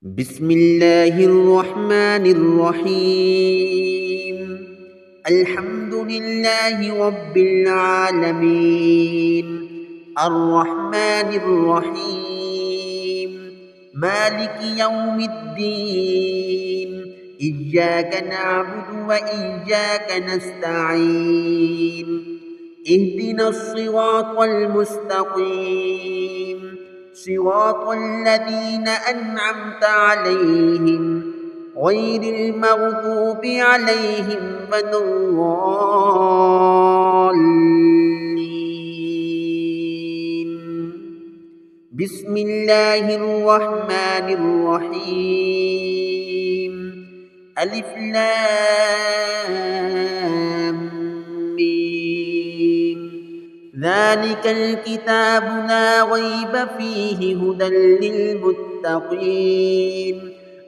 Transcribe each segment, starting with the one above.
بسم الله الرحمن الرحيم. الحمد لله رب العالمين، الرحمن الرحيم، مالك يوم الدين، إياك نعبد وإياك نستعين، اهدنا الصراط المستقيم، صراط الذين أنعمت عليهم غير المغضوب عليهم ولا الضالين. بسم الله الرحمن الرحيم. ألف لام ميم. ذلك الكتاب لا ريب فيه هدى للمتقين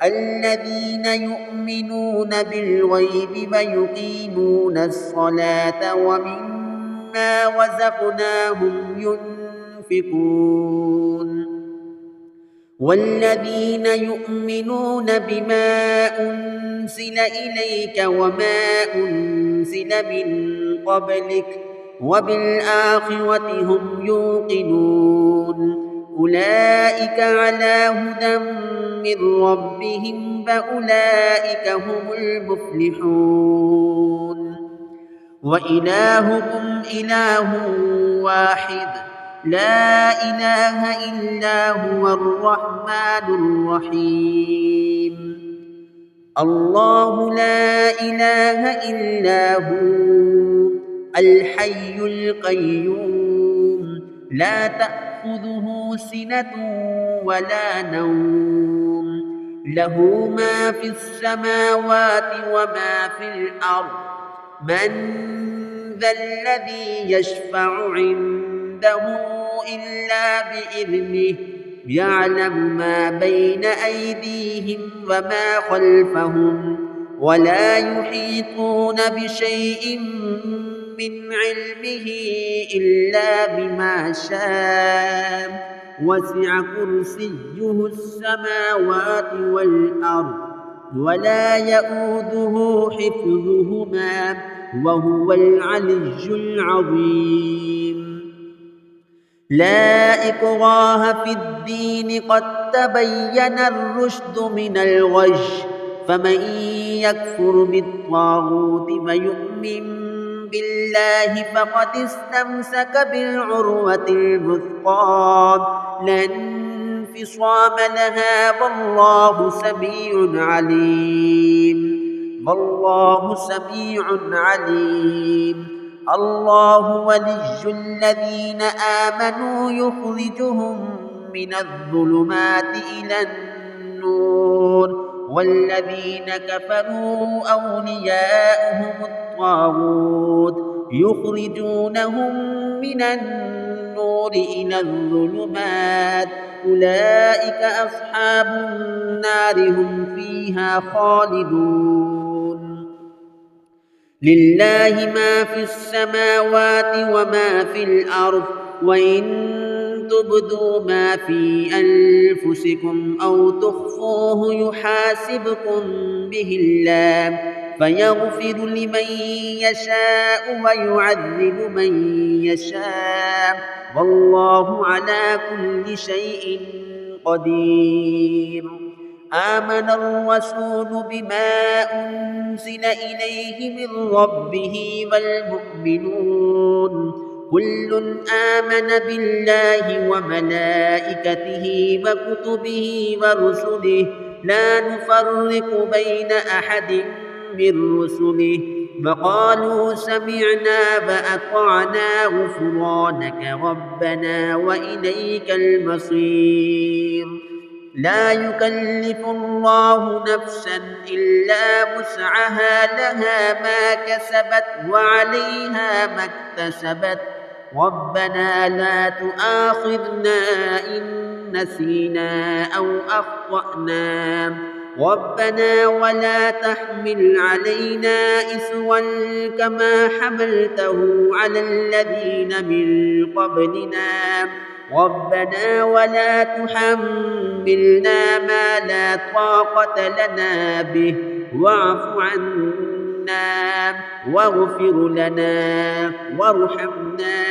الذين يؤمنون بالغيب ويقيمون الصلاة ومما رزقناهم ينفقون والذين يؤمنون بما أنزل إليك وما أنزل من قبلك وبالآخرة هم يوقنون أولئك على هدى من ربهم وأولئك هم المفلحون. وإلهكم إله واحد لا إله إلا هو الرحمن الرحيم. الله لا إله إلا هو الحي القيوم لا تأخذه سنة ولا نوم له ما في السماوات وما في الأرض من ذا الذي يشفع عنده إلا بإذنه يعلم ما بين أيديهم وما خلفهم ولا يحيطون بشيء من علمه إلا بما شاء وسع كرسيه السماوات والأرض ولا يؤوده حفظهما وهو العلي العظيم. لا إكراه في الدين قد تبين الرشد من الغي فمن يكفر بالطاغوت ويؤمن بالله فقد استمسك بالعروة الوثقى لا انفصام لها والله سميع عليم. والله سميع عليم. الله ولي الذين آمنوا يخرجهم من الظلمات إلى النور والذين كفروا أولياؤهم الطاغوت يخرجونهم من النور إلى الظلمات أولئك أصحاب النار هم فيها خالدون. لله ما في السماوات وما في الأرض وإن تبدوا ما في أنفسكم أو تخفوه يحاسبكم به الله فيغفر لمن يشاء ويعذب من يشاء والله على كل شيء قدير. آمن الرسول بما أنزل إليه من ربه والمؤمنون كل آمن بالله وملائكته وكتبه ورسله لا نفرق بين أحد من رسله وقالوا سمعنا وأطعنا غفرانك ربنا وإليك المصير. لا يكلف الله نفسا إلا وسعها لها ما كسبت وعليها ما اكتسبت ربنا لا تؤاخذنا إن نسينا أو أخطأنا ربنا ولا تحمل علينا إصرا كما حملته على الذين من قبلنا ربنا ولا تحملنا ما لا طاقة لنا به واعف عنا واغفر لنا وارحمنا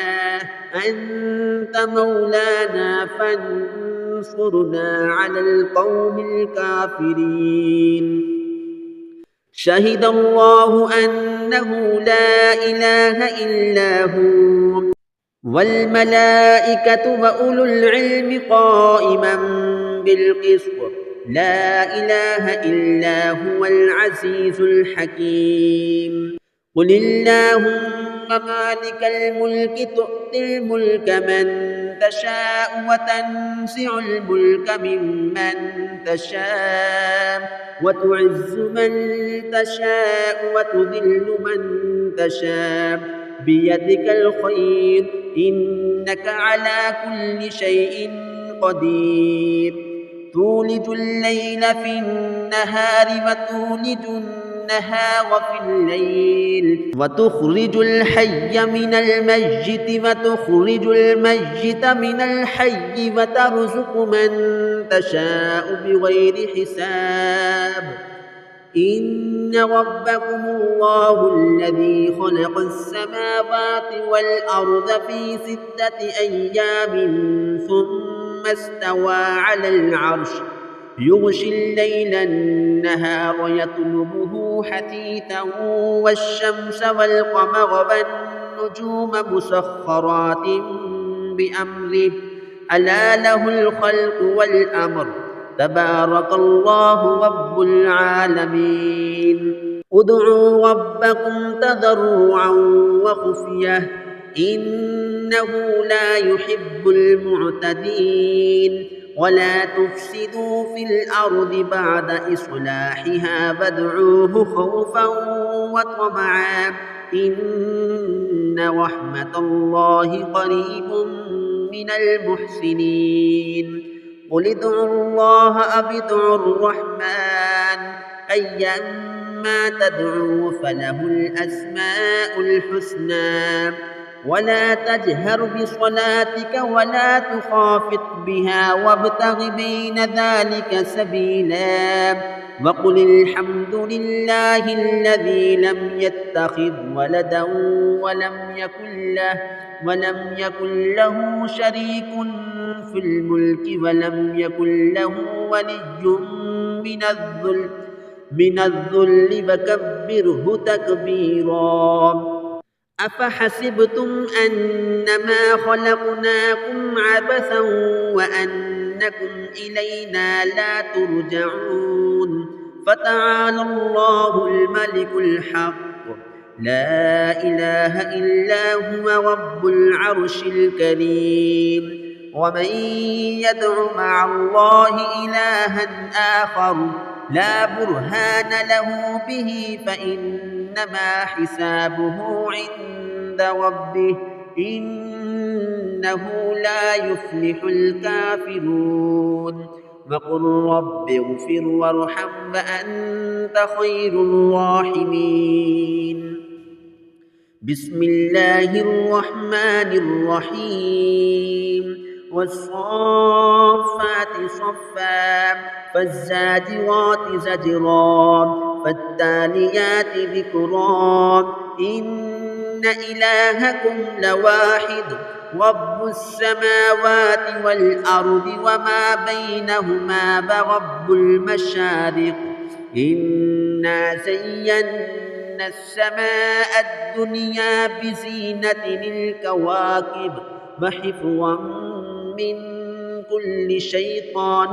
أنت مولانا فانصرنا على القوم الكافرين. شهد الله أنه لا إله إلا هو والملائكة وأولو العلم قائما بالقسط لا إله إلا هو العزيز الحكيم. قل اللهم مالك الملك تؤتي الملك من تشاء وتنزع الملك ممن تشاء وتعز من تشاء وتذل من تشاء بيدك الخير إنك على كل شيء قدير. تولج الليل في النهار وتولج النهار في الليل وتخرج الحي من الميت وتخرج الميت من الحي وترزق من تشاء بغير حساب. إن ربكم الله الذي خلق السماوات والأرض في 6 أيام ثم استوى على العرش يغشي الليل النهار يطلبه حثيثا والشمس والقمر والنجوم مسخرات بأمره ألا له الخلق والأمر تبارك الله رب العالمين. ادعوا ربكم تضرعا وخفية إنه لا يحب المعتدين. ولا تفسدوا في الأرض بعد إصلاحها وادعوه خوفا وطمعا إن رحمة الله قريب من المحسنين. قل ادعوا الله أو ادعوا الرحمن أيما تدعوا فله الأسماء الحسنى. ولا تجهر بصلاتك ولا تخافت بها وابتغ بين ذلك سبيلا. وقل الحمد لله الذي لم يتخذ ولدا ولم يكن له شريك في الملك ولم يكن له ولي من الذل وكبره تكبيرا. أفحسبتم أنما خلقناكم عبثا وأنكم إلينا لا ترجعون فتعالى الله الملك الحق لا إله إلا هو رب العرش الكريم. ومن يدع مع الله إلها آخر لا برهان له به فإنما حسابه عند ربه إنه لا يفلح الكافرون. وقل رب اغفر وارحم وأنت خير الراحمين. بسم الله الرحمن الرحيم. والصافات صفا فالزاجرات زجرا فالتاليات ذكرا إن إلهكم لواحد رب السماوات والأرض وما بينهما ورب المشارق. إنا زينا السماء الدنيا بزينة الكواكب وحفظا من كل شيطان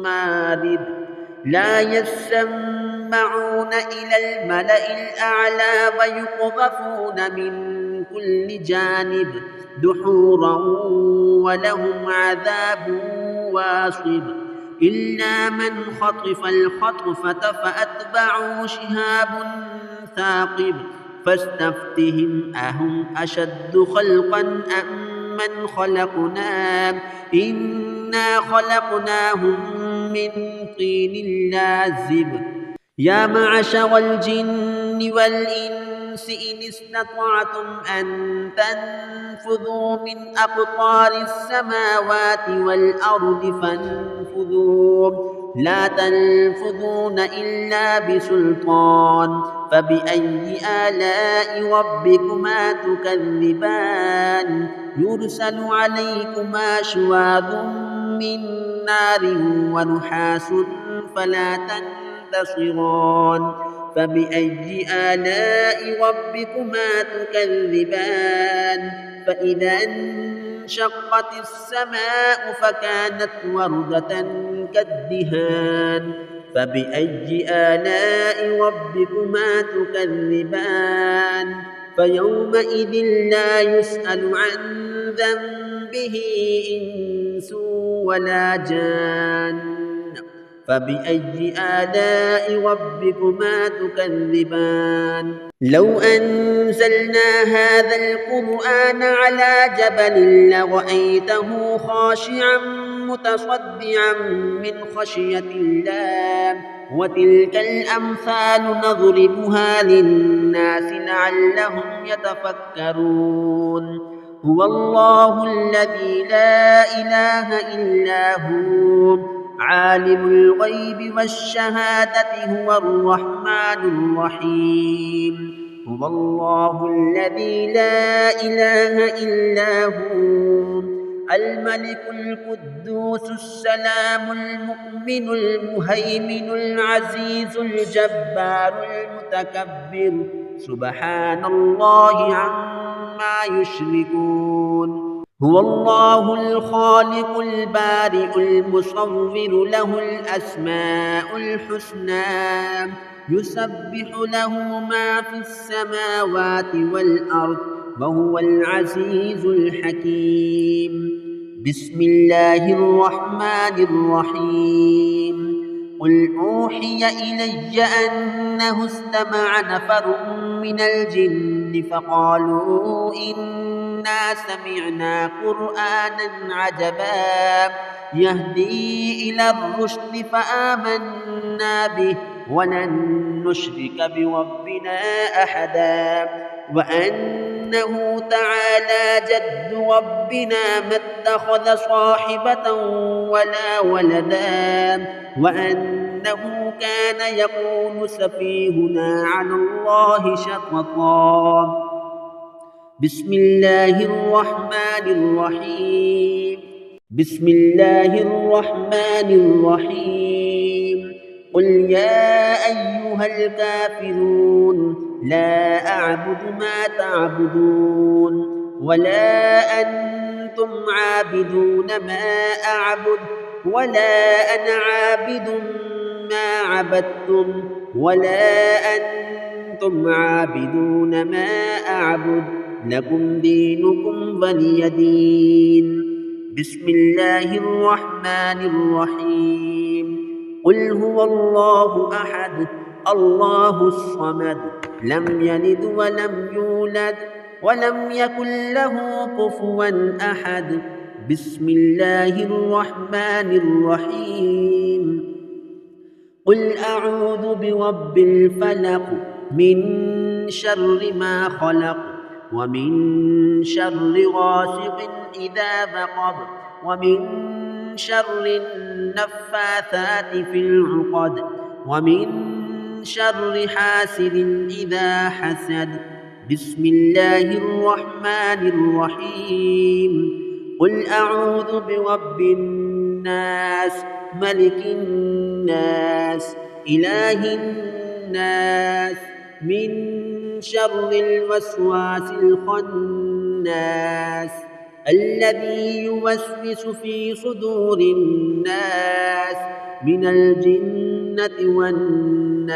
مارد. لا يسمعون إلى الملأ الأعلى ويقذفون من كل جانب دحورا ولهم عذاب واصب. إلا من خطف الخطفة فأتبعوا شهاب ثاقب فاستفتهم أهم أشد خلقا أم من خلقنا إنا خلقناهم من طين لازب. يا معشر الجن والإنس والإنس إن استطعتم أن تنفذوا من أقطار السماوات والأرض فانفذوا لا تنفذون إلا بسلطان فبأي آلاء ربكما تكذبان يرسل عليكما شواظ من نار ونحاس فلا تنتصران فبأي آلاء ربكما تكذبان فإذا انشقت السماء فكانت وردة كالدهان فبأي آلاء ربكما تكذبان فيومئذ لا يسأل عن ذنبه إنس ولا جان فبأي آلاء ربكما تكذبان لو أنزلنا هذا القرآن على جبل لرأيته خاشعا متصدعا من خشية الله وتلك الأمثال نضربها للناس لعلهم يتفكرون هو الله الذي لا إله إلا هو عالم الغيب والشهادة هو الرحمن الرحيم هو الله الذي لا إله إلا هو الملك القدوس السلام المؤمن المهيمن العزيز الجبار المتكبر سبحان الله عما يشركون هو الله الخالق البارئ المصور له الأسماء الحسنى يسبح له ما في السماوات والأرض وهو العزيز الحكيم بسم الله الرحمن الرحيم قل أوحي إلي أنه استمع نفر من الجن فقالوا إنا سمعنا قرآنا عجبا يهدي إلى الرشد فآمنا به ولن نشرك بربنا أحدا وأنه تعالى جد ربنا ما اتخذ صاحبة ولا ولدا وأنه كان يقول سفيهنا على الله شططا بسم الله الرحمن الرحيم بسم الله الرحمن الرحيم قل يا أيها الكافرون لا أعبد ما تعبدون ولا أنتم عابدون ما أعبد ولا أنا عابد ما عبدتم ولا أنتم عابدون ما أعبد لكم دينكم ولي دين بسم الله الرحمن الرحيم قل هو الله أحد الله الصمد لم يلد ولم يولد ولم يكن له كفوا أحد بسم الله الرحمن الرحيم قل أعوذ برب الفلق من شر ما خلق ومن شر غاسق إذا وقب ومن شر النفاثات في العقد ومن شر حاسد إذا حسد بسم الله الرحمن الرحيم قل أعوذ برب الناس ملك الناس إله الناس من شر الوسواس الخناس الذي يوسوس في صدور الناس من الجنة والناس